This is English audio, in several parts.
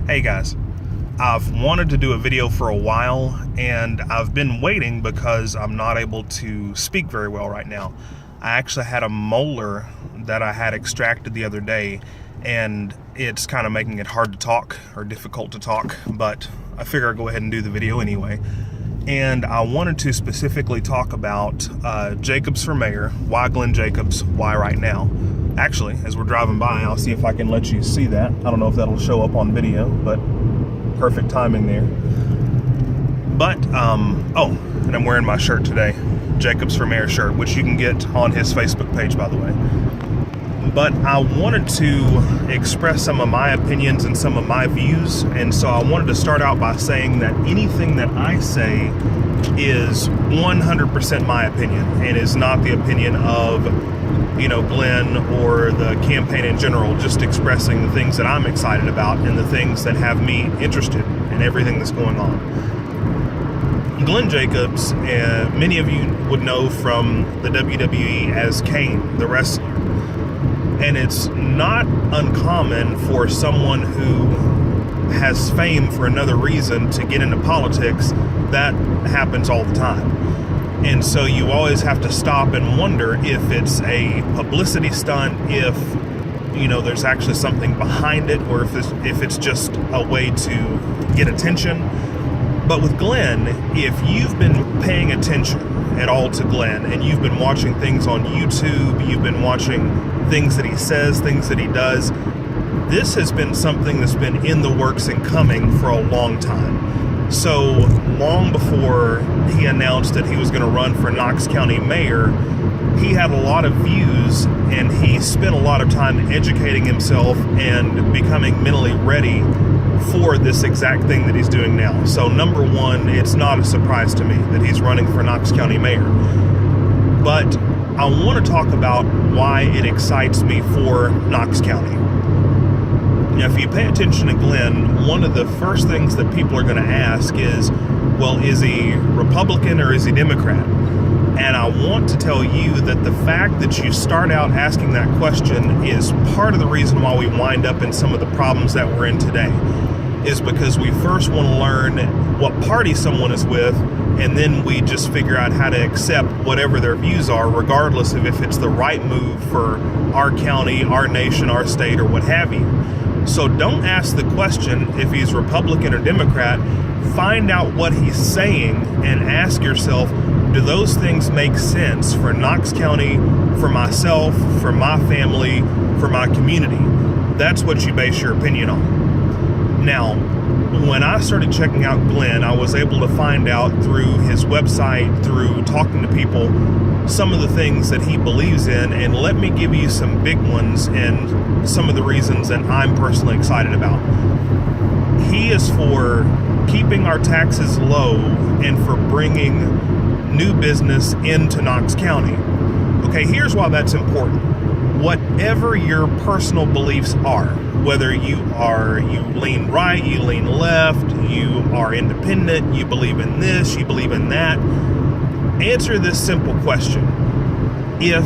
Hey guys, I've wanted to do a video for a while and I've been waiting because I'm not able to speak very well right now. I actually had a molar that I had extracted the other day and it's kind of making it hard to talk or difficult to talk, but I figure I'll go ahead and do the video anyway. And I wanted to specifically talk about Jacobs for mayor. Why Glenn Jacobs? Why right now? Actually, as we're driving by, I'll see if I can let you see that. I don't know if that'll show up on video, but perfect timing there. But, oh, and I'm wearing my shirt today. Jacobs for mayor shirt, which you can get on his Facebook page, by the way. But I wanted to express some of my opinions and some of my views, and so I wanted to start out by saying that anything that I say is 100% my opinion and is not the opinion of, you know, Glenn or the campaign in general, just expressing the things that I'm excited about and the things that have me interested in everything that's going on. Glenn Jacobs, many of you would know from the WWE as Kane, the wrestler. And it's not uncommon for someone who has fame for another reason to get into politics. That happens all the time. And so you always have to stop and wonder if it's a publicity stunt, if, you know, there's actually something behind it, or if it's just a way to get attention. But with Glenn, if you've been paying attention at all to Glenn and you've been watching things on YouTube, you've been watching things that he says, things that he does, this has been something that's been in the works and coming for a long time. So long before he announced that he was going to run for Knox County mayor, he had a lot of views and he spent a lot of time educating himself and becoming mentally ready for this exact thing that he's doing now. So number one, it's not a surprise to me that he's running for Knox County mayor. But I want to talk about why it excites me for Knox County. Now, if you pay attention to Glenn, one of the first things that people are going to ask is, well, is he Republican or is he Democrat? And I want to tell you that the fact that you start out asking that question is part of the reason why we wind up in some of the problems that we're in today, is because we first want to learn what party someone is with, and then we just figure out how to accept whatever their views are, regardless of if it's the right move for our county, our nation, our state, or what have you. So don't ask the question if he's Republican or Democrat. Find out what he's saying and ask yourself, do those things make sense for Knox County, for myself, for my family, for my community? That's what you base your opinion on. Now, when I started checking out Glenn, I was able to find out through his website, through talking to people, some of the things that he believes in, and let me give you some big ones and some of the reasons that I'm personally excited about. He is for keeping our taxes low and for bringing new business into Knox County. Okay, here's why that's important. Whatever your personal beliefs are, whether you lean right, you lean left, you are independent, you believe in this, you believe in that, answer this simple question. If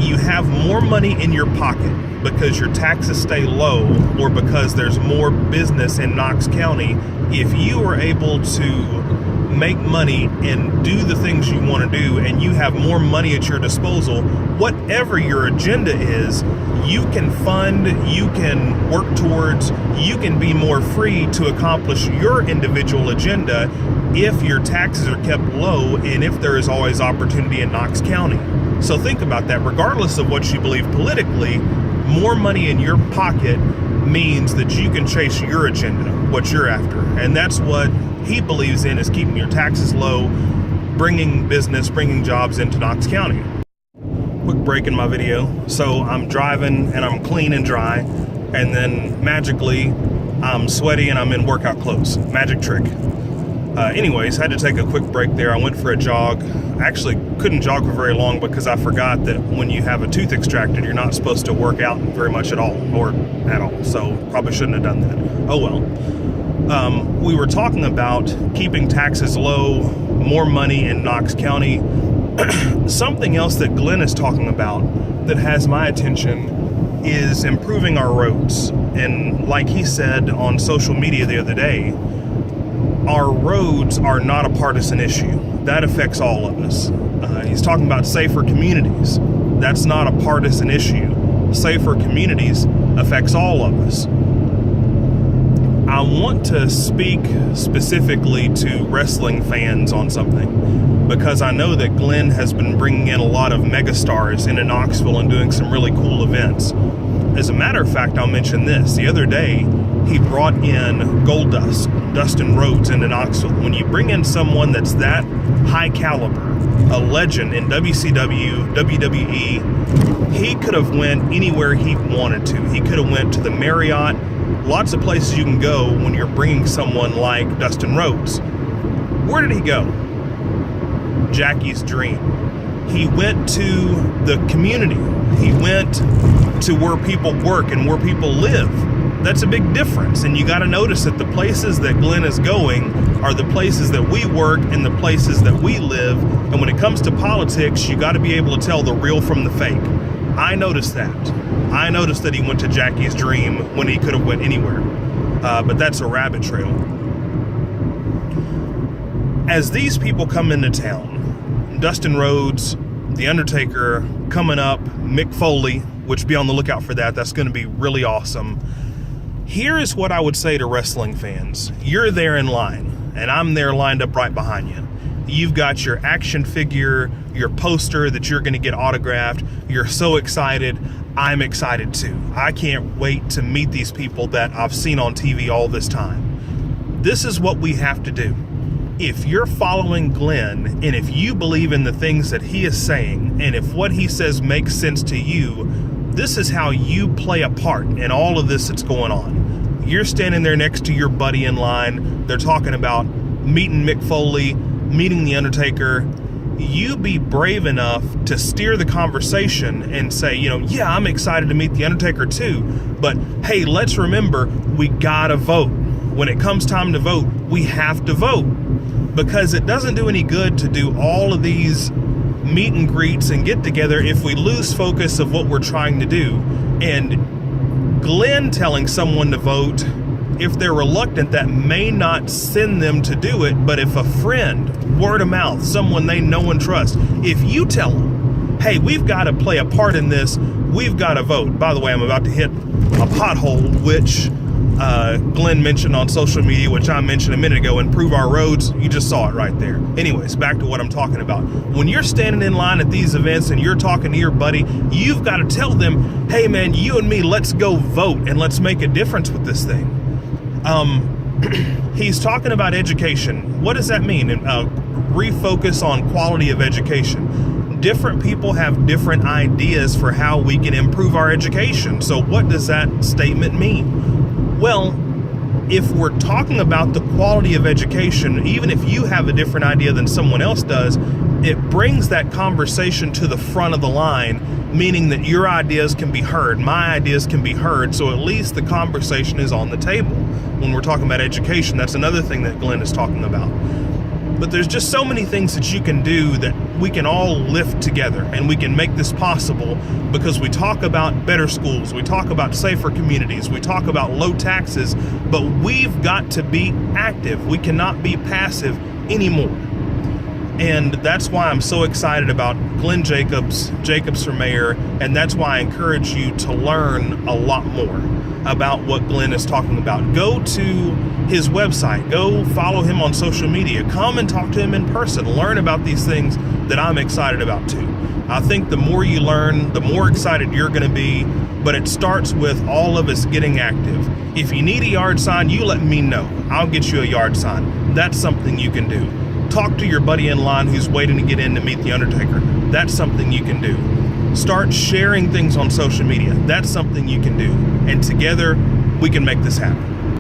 you have more money in your pocket because your taxes stay low or because there's more business in Knox County, if you are able to make money and do the things you want to do and you have more money at your disposal, whatever your agenda is, you can fund, you can work towards, you can be more free to accomplish your individual agenda if your taxes are kept low and if there is always opportunity in Knox County. So think about that. Regardless of what you believe politically, more money in your pocket means that you can chase your agenda, what you're after. And that's what he believes in, is keeping your taxes low, bringing business, bringing jobs into Knox County. Quick break in my video. So I'm driving and I'm clean and dry, and then magically I'm sweaty and I'm in workout clothes. Magic trick. Anyways, had to take a quick break there. I went for a jog. Actually couldn't jog for very long because I forgot that when you have a tooth extracted, you're not supposed to work out very much at all, or at all. So probably shouldn't have done that. Oh well. We were talking about keeping taxes low, more money in Knox County. Something else that Glenn is talking about that has my attention is improving our roads. And like he said on social media the other day, our roads are not a partisan issue. That affects all of us. He's talking about safer communities. That's not a partisan issue. Safer communities affects all of us. I want to speak specifically to wrestling fans on something, because I know that Glenn has been bringing in a lot of megastars into Knoxville and doing some really cool events. As a matter of fact, I'll mention this. The other day, he brought in Goldust, Dustin Rhodes, into Knoxville. When you bring in someone that's that high caliber, a legend in WCW, WWE, he could have went anywhere he wanted to. He could have went to the Marriott. Lots of places you can go when you're bringing someone like Dustin Rhodes. Where did he go? Jackie's Dream. He went to the community. He went to where people work and where people live. That's a big difference. And you got to notice that the places that Glenn is going are the places that we work and the places that we live. And when it comes to politics, you got to be able to tell the real from the fake. I noticed that. I noticed that he went to Jackie's Dream when he could have went anywhere. But that's a rabbit trail. As these people come into town, Dustin Rhodes, The Undertaker coming up, Mick Foley, which be on the lookout for that. That's going to be really awesome. Here is what I would say to wrestling fans. You're there in line, and I'm there lined up right behind you. You've got your action figure, your poster that you're going to get autographed. You're so excited. I'm excited too. I can't wait to meet these people that I've seen on TV all this time. This is what we have to do. If you're following Glenn, and if you believe in the things that he is saying, and if what he says makes sense to you, this is how you play a part in all of this that's going on. You're standing there next to your buddy in line. They're talking about meeting Mick Foley, meeting The Undertaker. You be brave enough to steer the conversation and say, yeah, I'm excited to meet The Undertaker too, but hey, let's remember, we gotta vote. When it comes time to vote, we have to vote, because it doesn't do any good to do all of these meet and greets and get together if we lose focus of what we're trying to do. And Glenn telling someone to vote, if they're reluctant, that may not send them to do it. But if a friend, word of mouth, someone they know and trust, if you tell them, hey, we've got to play a part in this, we've got to vote. By the way, I'm about to hit a pothole, which Glenn mentioned on social media, which I mentioned a minute ago, improve our roads. You just saw it right there. Anyways, back to what I'm talking about. When you're standing in line at these events and you're talking to your buddy, you've got to tell them, hey man, you and me, let's go vote and let's make a difference with this thing. He's talking about education. What does that mean? Refocus on quality of education. Different people have different ideas for how we can improve our education. So what does that statement mean? Well, if we're talking about the quality of education, even if you have a different idea than someone else does, it brings that conversation to the front of the line, meaning that your ideas can be heard, my ideas can be heard, so at least the conversation is on the table. When we're talking about education, that's another thing that Glenn is talking about. But there's just so many things that you can do that we can all lift together, and we can make this possible, because we talk about better schools, we talk about safer communities, we talk about low taxes, but we've got to be active. We cannot be passive anymore. And that's why I'm so excited about Glenn Jacobs for Mayor, and that's why I encourage you to learn a lot more about what Glenn is talking about. Go to his website, go follow him on social media, come and talk to him in person, learn about these things that I'm excited about too. I think the more you learn, the more excited you're going to be, but it starts with all of us getting active. If you need a yard sign, you let me know. I'll get you a yard sign. That's something you can do. Talk to your buddy in line who's waiting to get in to meet The Undertaker. That's something you can do. Start sharing things on social media. That's something you can do. And together, we can make this happen.